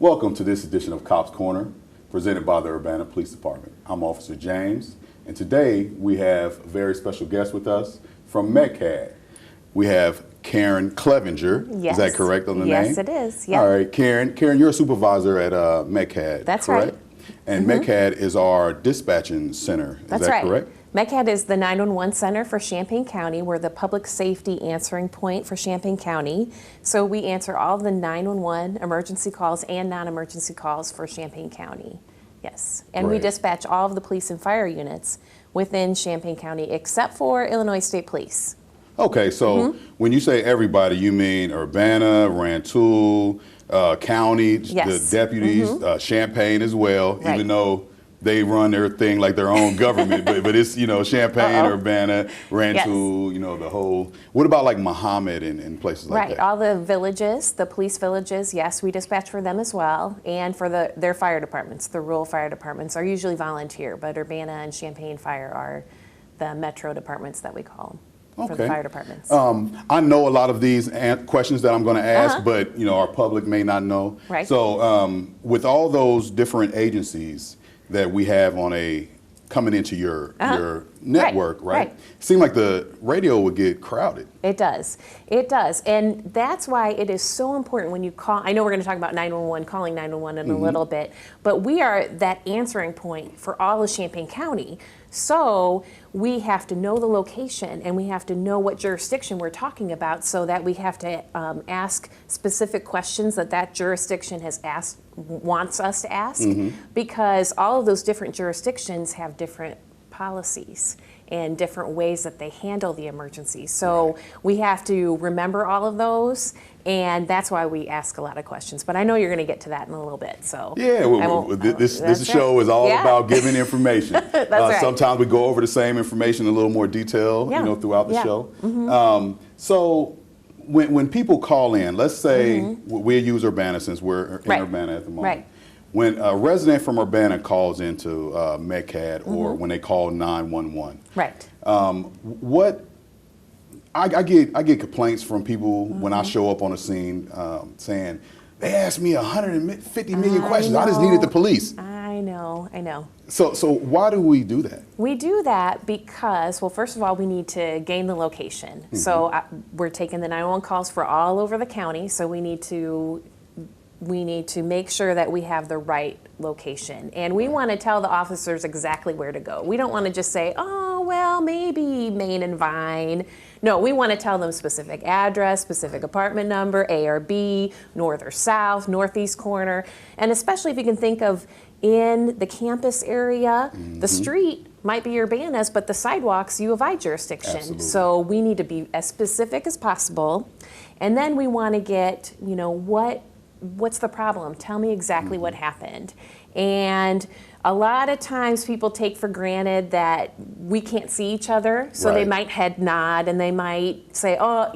Welcome to this edition of Cops Corner, presented by the Urbana Police Department. I'm Officer James, and today we have a very special guest with us from METCAD. We have Karen Clevenger. Yes. Is that correct on the name? Yes, it is. Yep. All right, Karen, you're a supervisor at METCAD. That's correct? right. And METCAD is our dispatching center. That's is that right. correct? METCAD is the 911 center for Champaign County. We're the public safety answering point for Champaign County. So we answer all the 911 emergency calls and non-emergency calls for Champaign County. Yes. And we Great. dispatch all of the police and fire units within Champaign County except for Illinois State Police. Okay, so when you say everybody, you mean Urbana, Rantoul, county, Yes. the deputies, Champaign as well, Right. even though they run their thing like their own government, but it's, Champaign, Urbana, Rantoul, the whole, what about like Muhammad and places like Right, that? all the villages, the police villages, yes, we dispatch for them as well, and for their fire departments. The rural fire departments are usually volunteer, but Urbana and Champaign Fire are the metro departments that we call them. For the fire departments. I know a lot of these questions that I'm going to ask, but our public may not know. Right. So with all those different agencies that we have coming into your network, right? Right. It seemed like the radio would get crowded. It does. It does. And that's why it is so important when you call. I know we're going to talk about 911, calling 911 in a little bit, but we are that answering point for all of Champaign County. So we have to know the location and we have to know what jurisdiction we're talking about so that we have to ask specific questions that jurisdiction wants us to ask, because all of those different jurisdictions have different policies and different ways that they handle the emergency. So we have to remember all of those, and that's why we ask a lot of questions. But I know you're going to get to that in a little bit. So yeah, this show is all about giving information. That's right. Sometimes we go over the same information in a little more detail, throughout the show. So when people call in, let's say we use Urbana since we're in Urbana at the moment. Right. When a resident from Urbana calls into METCAD or when they call 911, right? I get complaints from people when I show up on a scene saying they asked me 150 million questions. I just needed the police. I know. So why do we do that? We do that because, well, first of all, we need to gain the location. So we're taking the 911 calls for all over the county. So we need to make sure that we have the right location. And we want to tell the officers exactly where to go. We don't want to just say, oh, well, maybe Main and Vine. No, we want to tell them specific address, specific apartment number, A or B, north or south, northeast corner. And especially if you can think of in the campus area, the street might be Urbana's, but the sidewalks, U of I jurisdiction. Absolutely. So we need to be as specific as possible. And then we want to get, what's the problem? Tell me exactly what happened. And a lot of times people take for granted that we can't see each other, so they might head nod and they might say, not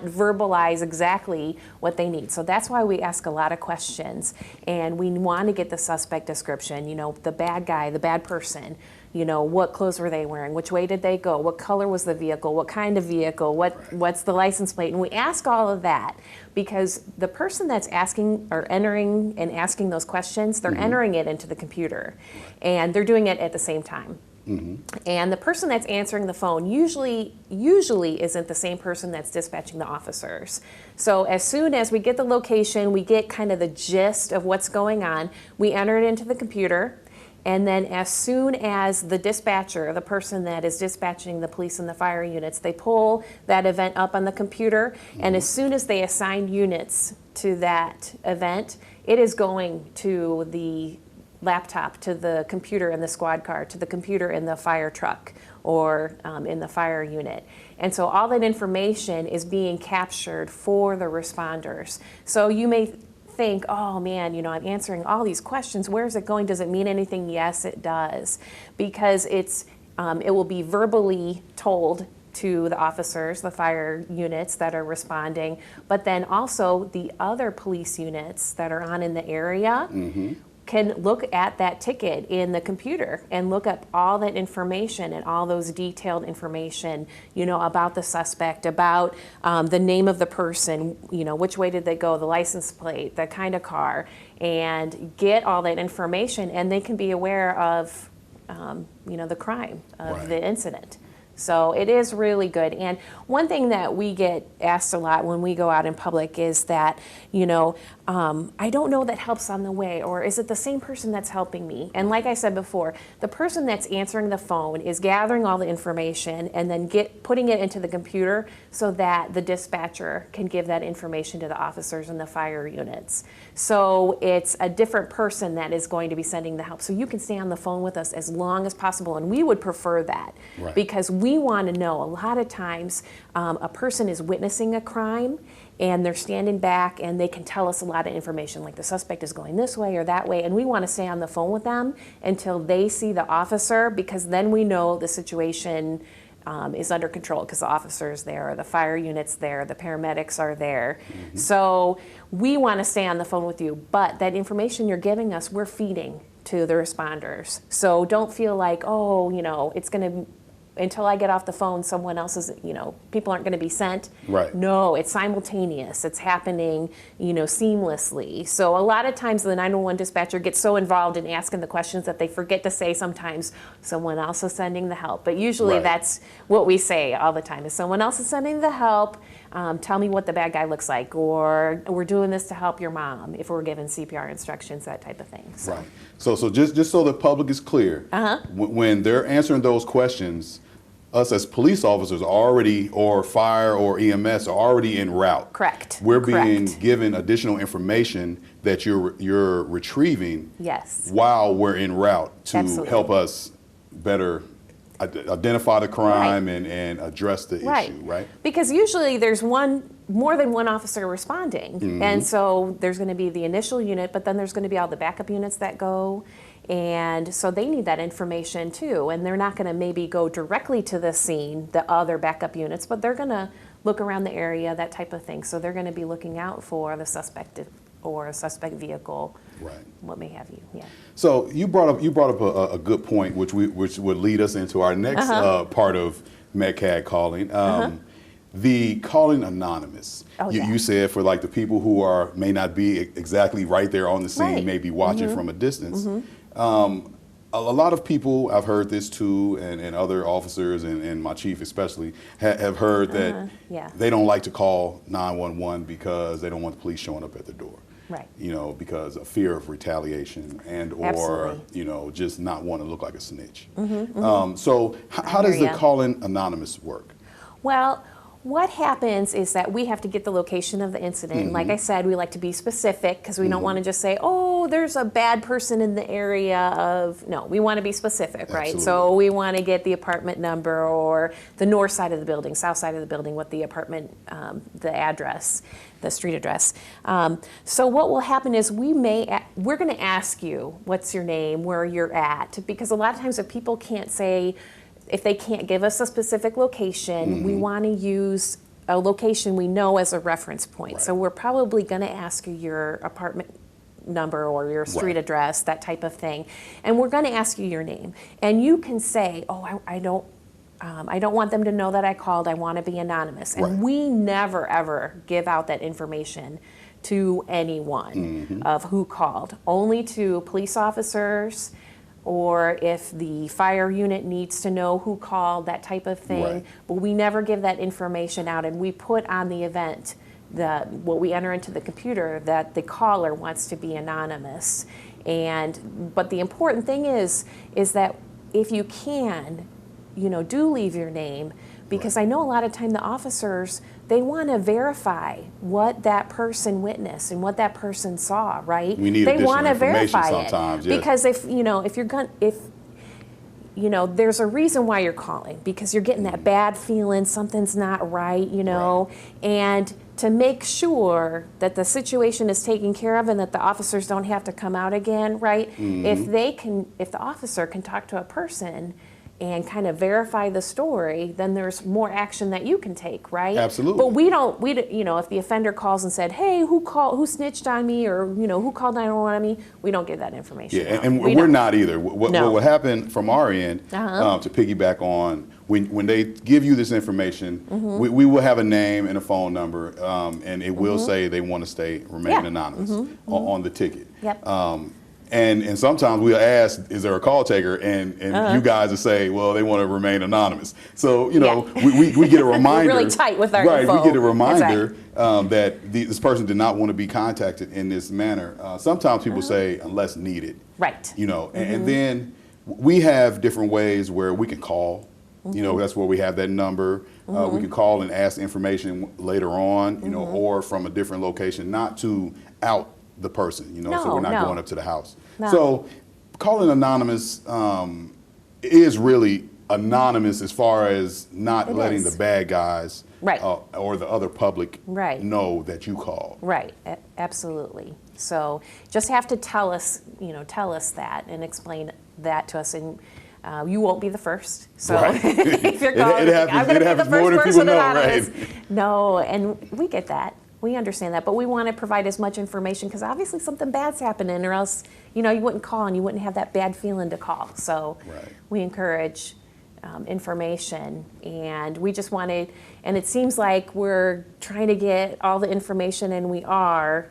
verbalize exactly what they need. So that's why we ask a lot of questions, and we want to get the suspect description, the bad guy, the bad person. What clothes were they wearing? Which way did they go? What color was the vehicle? What kind of vehicle? What's the license plate? And we ask all of that because the person that's asking or entering and asking those questions, they're entering it into the computer, and they're doing it at the same time. And the person that's answering the phone usually isn't the same person that's dispatching the officers. So as soon as we get the location, we get kind of the gist of what's going on, we enter it into the computer. And then as soon as the dispatcher, the person that is dispatching the police and the fire units, they pull that event up on the computer, and as soon as they assign units to that event, it is going to the laptop, to the computer in the squad car, to the computer in the fire truck or in the fire unit. And so all that information is being captured for the responders. So you may think, oh man, I'm answering all these questions. Where is it going? Does it mean anything? Yes, it does, because it will be verbally told to the officers, the fire units that are responding, but then also the other police units that are on in the area can look at that ticket in the computer and look up all that information and all those detailed information, about the suspect, about the name of the person, which way did they go, the license plate, the kind of car, and get all that information, and they can be aware of, the crime of the incident. So it is really good. And one thing that we get asked a lot when we go out in public is that, I don't know that help's on the way, or is it the same person that's helping me? And like I said before, the person that's answering the phone is gathering all the information and then putting it into the computer so that the dispatcher can give that information to the officers and the fire units. So it's a different person that is going to be sending the help. So you can stay on the phone with us as long as possible, and we would prefer that because we want to know. A lot of times a person is witnessing a crime and they're standing back and they can tell us a lot of information, like the suspect is going this way or that way, and we want to stay on the phone with them until they see the officer, because then we know the situation is under control because the officer's there, the fire unit's there, the paramedics are there. So we want to stay on the phone with you, but that information you're giving us, we're feeding to the responders. So don't feel like, it's going to, until I get off the phone, someone else is, people aren't going to be sent. Right. No, it's simultaneous. It's happening, seamlessly. So a lot of times the 911 dispatcher gets so involved in asking the questions that they forget to say sometimes someone else is sending the help. But usually that's what we say all the time is someone else is sending the help. Tell me what the bad guy looks like, or we're doing this to help your mom if we're given CPR instructions, that type of thing. So. Right. So just so the public is clear, when they're answering those questions, us as police officers or fire or EMS are already en route. Correct. We're being given additional information that you're retrieving while we're en route to help us better identify the crime and address the issue, right? Because usually there's more than one officer responding. And so there's going to be the initial unit, but then there's going to be all the backup units that go. And so they need that information too. And they're not going to maybe go directly to the scene, the other backup units, but they're going to look around the area, that type of thing. So they're going to be looking out for the suspect or a suspect vehicle, what may have you. Yeah. So you brought up a good point, which would lead us into our next part of METCAD calling. The calling anonymous. You said for like the people who may not be exactly right there on the scene, maybe watching from a distance. A lot of people, I've heard this too, and other officers and my chief especially, have heard that they don't like to call 911 because they don't want the police showing up at the door. Right. Because of fear of retaliation or just not want to look like a snitch. So how does the calling anonymous work? Well, what happens is that we have to get the location of the incident. Like I said, we like to be specific because we don't want to just say, oh, there's a bad person in the area of, no, we want to be specific, right? So we want to get the apartment number or the north side of the building, south side of the building, what the apartment, the address, the street address. So what will happen is we're going to ask you, what's your name, where you're at, because a lot of times if people can't say, if they can't give us a specific location, we want to use a location we know as a reference point. So we're probably going to ask you your apartment number or your street address, that type of thing. And we're going to ask you your name. And you can say, oh, I don't want them to know that I called. I want to be anonymous. And we never, ever give out that information to anyone of who called, only to police officers, or if the fire unit needs to know who called, that type of thing. But we never give that information out, and we put on the event what we enter into the computer that the caller wants to be anonymous. But the important thing is that if you can, do leave your name, because I know a lot of time the officers, they want to verify what that person witnessed and what that person saw, right? We need they want to verify it because if there's a reason why you're calling, because you're getting that bad feeling, something's not right, and to make sure that the situation is taken care of and that the officers don't have to come out again, right? If the officer can talk to a person and kind of verify the story, then there's more action that you can take, right? Absolutely. But you know, if the offender calls and said, hey, who snitched on me, or, you know, who called 911 on me, we don't give that information. Yeah, and we're not either. What will happen from our end, to piggyback on, when they give you this information, we will have a name and a phone number, and it will say they want to remain anonymous on the ticket. Yep. And sometimes we'll ask, is there a call taker? And you guys will say, well, they want to remain anonymous. So, you know, we get a reminder. We're really tight with our info. info. We get a reminder that this person did not want to be contacted in this manner. Sometimes people say, unless needed. Right. You know, and then we have different ways where we can call. You know, that's where we have that number. We can call and ask information later on, you know, or from a different location, not to out the person, you know, so we're not going up to the house. So calling anonymous is really anonymous as far as not letting the bad guys or the other public know that you called. Right, absolutely. So just have to tell us that and explain that to us, and you won't be the first. So if you're calling, I'm going to be the first person anonymous. No, and we get that. We understand that, but we want to provide as much information because obviously something bad's happening, or else, you know, you wouldn't call and you wouldn't have that bad feeling to call. So we encourage information, and we just wanted, and it seems like we're trying to get all the information, and we are,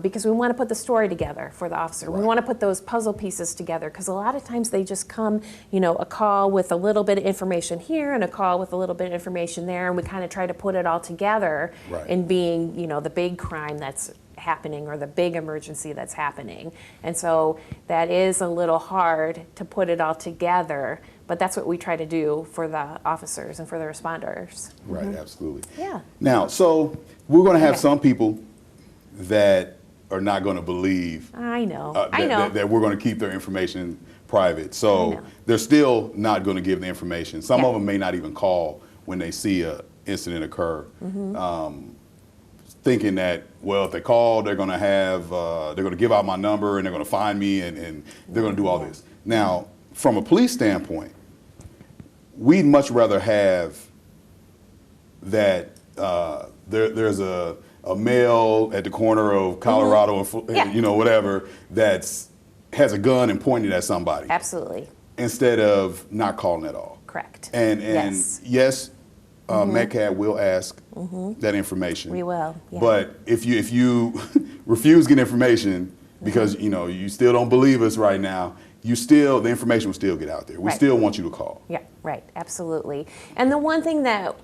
because we want to put the story together for the officer. We want to put those puzzle pieces together, because a lot of times they just come, you know, a call with a little bit of information here and a call with a little bit of information there, and we kind of try to put it all together in being, you know, the big crime that's happening or the big emergency that's happening. And so that is a little hard to put it all together, but that's what we try to do for the officers and for the responders. Right, absolutely. Yeah. Now, so we're going to have some people that are not going to believe that we're going to keep their information private. So they're still not going to give the information. Some of them may not even call when they see an incident occur, thinking that, well, if they call, they're going to give out my number and they're going to find me and they're going to do all this. Now, from a police standpoint, we'd much rather have that there's a male at the corner of Colorado and you know, whatever, has a gun and pointed at somebody. Absolutely. Instead of not calling at all. Correct. And yes, METCAD will ask that information. We will. Yeah. But if you refuse to get information because you know you still don't believe us right now, the information will still get out there. We still want you to call. Yeah. Right. Absolutely. And the one thing that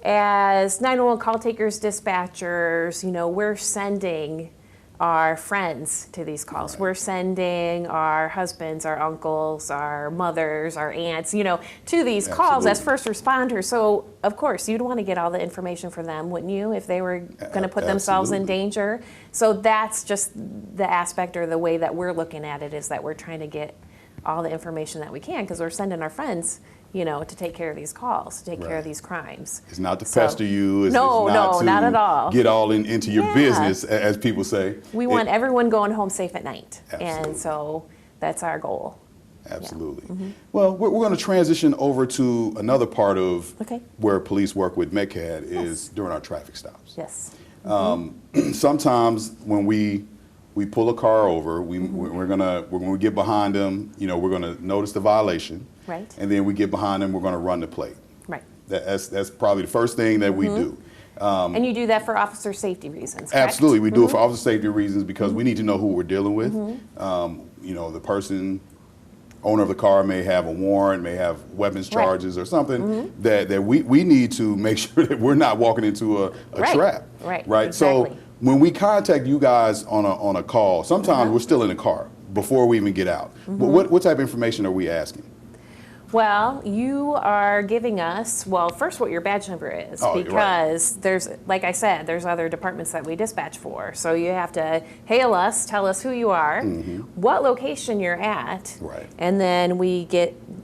as 911 call takers, dispatchers, you know, we're sending our friends to these calls. We're sending our husbands, our uncles, our mothers, our aunts, you know, to these calls as first responders. So, of course, you'd want to get all the information for them, wouldn't you, if they were going to put themselves in danger? So that's just the aspect or the way that we're looking at it, is that we're trying to get all the information that we can, because we're sending our friends, you know, to take care of these calls, to take care of these crimes. It's not to pester you. It's not at all. Get all into your business, as people say. We want everyone going home safe at night. Absolutely. And so that's our goal. Absolutely. Yeah. Well, we're going to transition over to another part of where police work with METCAD is during our traffic stops. Yes. Sometimes when we pull a car over, we're gonna get behind them. You know, we're gonna notice the violation, and then we get behind them. We're gonna run the plate. Right. That's probably the first thing that we do. And you do that for officer safety reasons, correct? Absolutely, we do it for officer safety reasons because we need to know who we're dealing with. You know, the owner of the car may have a warrant, may have weapons charges or something that we need to make sure that we're not walking into a trap. Right. Exactly. So when we contact you guys on a call, sometimes we're still in the car before we even get out. What type of information are we asking? Well, you are giving us, first what your badge number is, because there's, like I said, there's other departments that we dispatch for. So you have to hail us, tell us who you are, what location you're at, and then we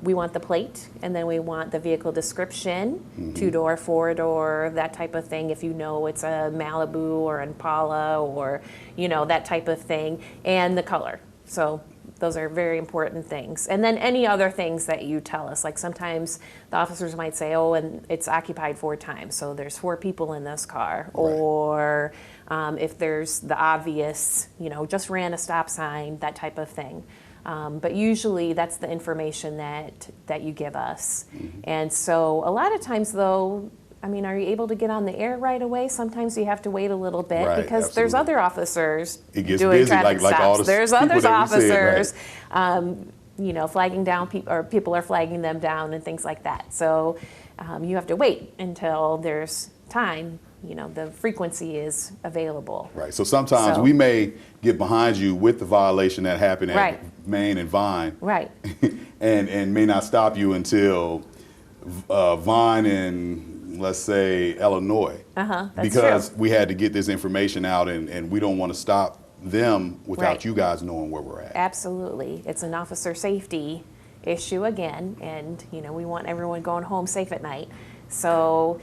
want the plate, and then we want the vehicle description, 2-door, 4-door, that type of thing, if you know it's a Malibu or Impala or, you know, that type of thing, and the color. So those are very important things. And then any other things that you tell us, like sometimes the officers might say, oh, and it's occupied 4 times, so there's 4 people in this car. Right. Or if there's the obvious, just ran a stop sign, that type of thing. But usually that's the information that you give us. Mm-hmm. And so a lot of times though, are you able to get on the air right away? Sometimes you have to wait a little bit, right, because absolutely. There's other officers it gets doing busy, traffic like all the stops. There's people other that we officers, said, right. Flagging down people, or people are flagging them down and things like that. So you have to wait until there's time. The frequency is available. Right. So sometimes we may get behind you with the violation that happened at right. Main and Vine. Right. and may not stop you until Vine and, let's say, Illinois. That's because true. we had to get this information out, and we don't want to stop them without right. you guys knowing where we're at. Absolutely. It's an officer safety issue again, and we want everyone going home safe at night. So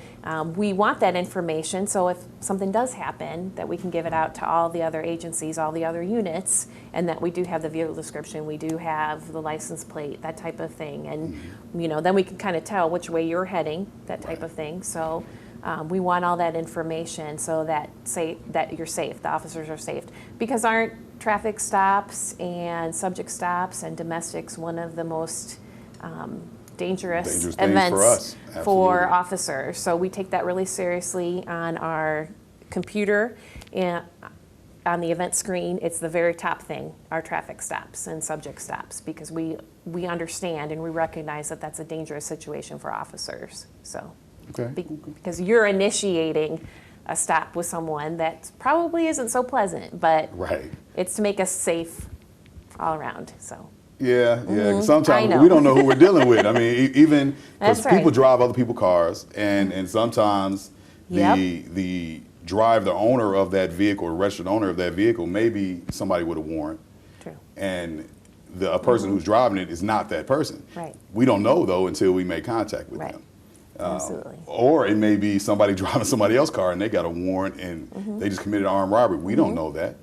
we want that information, so if something does happen, that we can give it out to all the other agencies, all the other units, and that we do have the vehicle description, we do have the license plate, that type of thing. And then we can kind of tell which way you're heading, that type right. of thing. So we want all that information so that you're safe, the officers are safe. Because aren't traffic stops and subject stops and domestics one of the most dangerous events for officers? So we take that really seriously on our computer, and on the event screen, it's the very top thing, our traffic stops and subject stops, because we understand and we recognize that that's a dangerous situation for officers. So, because you're initiating a stop with someone that probably isn't so pleasant, but right. it's to make us safe all around. So. Yeah. Sometimes we don't know who we're dealing with. Even because right. people drive other people's cars, and sometimes the owner of that vehicle, or registered owner of that vehicle, may be somebody with a warrant. True. And a person who's driving it is not that person. Right. We don't know though until we make contact with them. Absolutely. Or it may be somebody driving somebody else's car and they got a warrant and they just committed armed robbery. We don't know that.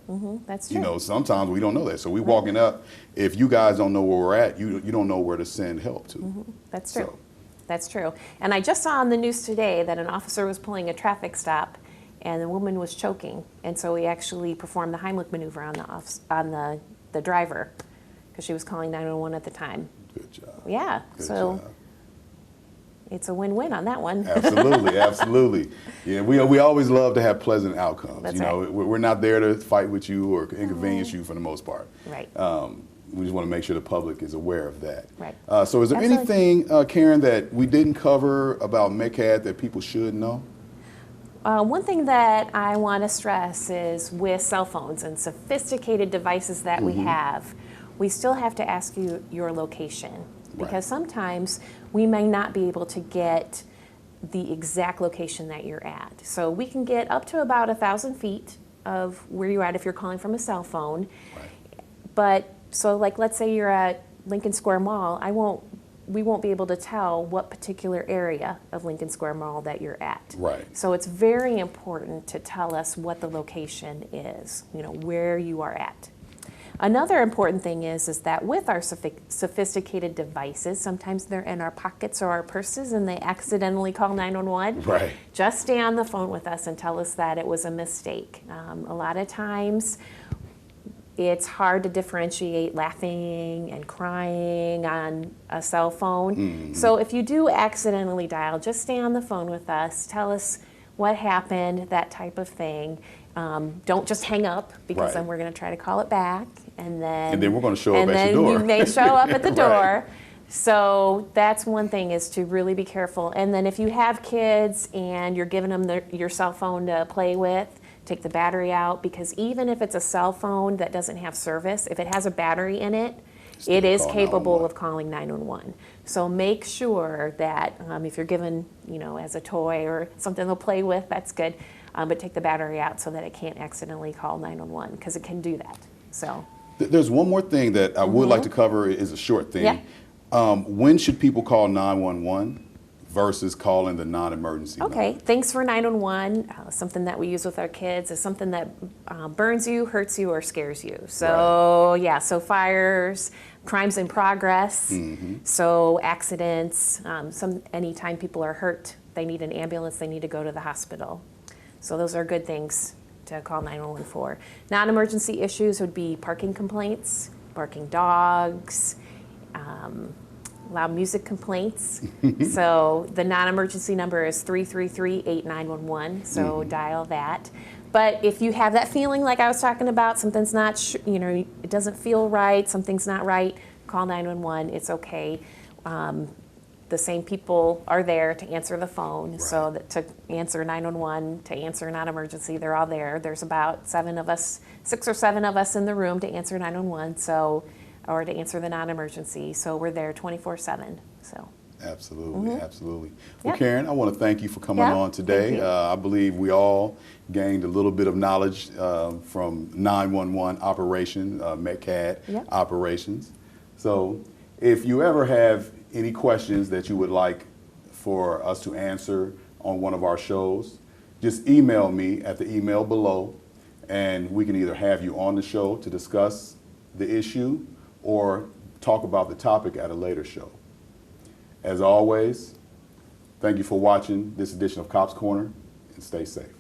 That's true. Sometimes we don't know that. So we walking up, if you guys don't know where we're at, you don't know where to send help to. That's true. That's true. And I just saw on the news today that an officer was pulling a traffic stop and the woman was choking. And so he actually performed the Heimlich maneuver on the driver, because she was calling 911 at the time. Good job. Yeah. Good so. job. It's a win-win on that one. Absolutely. Yeah, we always love to have pleasant outcomes. That's right. We're not there to fight with you or inconvenience you for the most part. Right. We just want to make sure the public is aware of that. Right. So is there anything, Karen, that we didn't cover about METCAD that people should know? One thing that I want to stress is with cell phones and sophisticated devices that we have, we still have to ask you your location. Because sometimes we may not be able to get the exact location that you're at. So we can get up to about 1,000 feet of where you're at if you're calling from a cell phone. Right. But so like, let's say you're at Lincoln Square Mall, we won't be able to tell what particular area of Lincoln Square Mall that you're at. Right. So it's very important to tell us what the location is, where you are at. Another important thing is that with our sophisticated devices, sometimes they're in our pockets or our purses and they accidentally call 911. Right. Just stay on the phone with us and tell us that it was a mistake. A lot of times it's hard to differentiate laughing and crying on a cell phone. So if you do accidentally dial, just stay on the phone with us, tell us what happened, that type of thing. Don't just hang up, because then we're going to try to call it back, and then we're going to show up at your door. And then you may show up at the door. So that's one thing, is to really be careful. And then if you have kids and you're giving them your cell phone to play with, take the battery out, because even if it's a cell phone that doesn't have service, if it has a battery in it, it is capable of calling 911. So make sure that if you're given, as a toy or something they'll play with, that's good. But take the battery out so that it can't accidentally call 911, because it can do that. So there's one more thing that I would like to cover. Is a short thing. Yeah. When should people call 911 versus calling the non-emergency Okay, number. thanks for 911. Something that we use with our kids is something that burns you, hurts you, or scares you. So yeah, so fires, crimes in progress, so accidents, anytime people are hurt, they need an ambulance, they need to go to the hospital. So those are good things to call 911 for. Non-emergency issues would be parking complaints, barking dogs, loud music complaints. So the non-emergency number is 333-8911, so dial that. But if you have that feeling like I was talking about, something's not, it doesn't feel right, something's not right, call 911, it's okay. The same people are there to answer the phone, so that to answer 911, to answer a non-emergency, they're all there. There's about 6 or 7 of us in the room to answer 911, or to answer the non-emergency, so we're there 24/7. So. Absolutely, absolutely. Well, Yep. Karen, I want to thank you for coming on today. I believe we all gained a little bit of knowledge from 911 operation, METCAD operations. So if you ever have any questions that you would like for us to answer on one of our shows, just email me at the email below, and we can either have you on the show to discuss the issue or talk about the topic at a later show. As always, thank you for watching this edition of Cops Corner, and stay safe.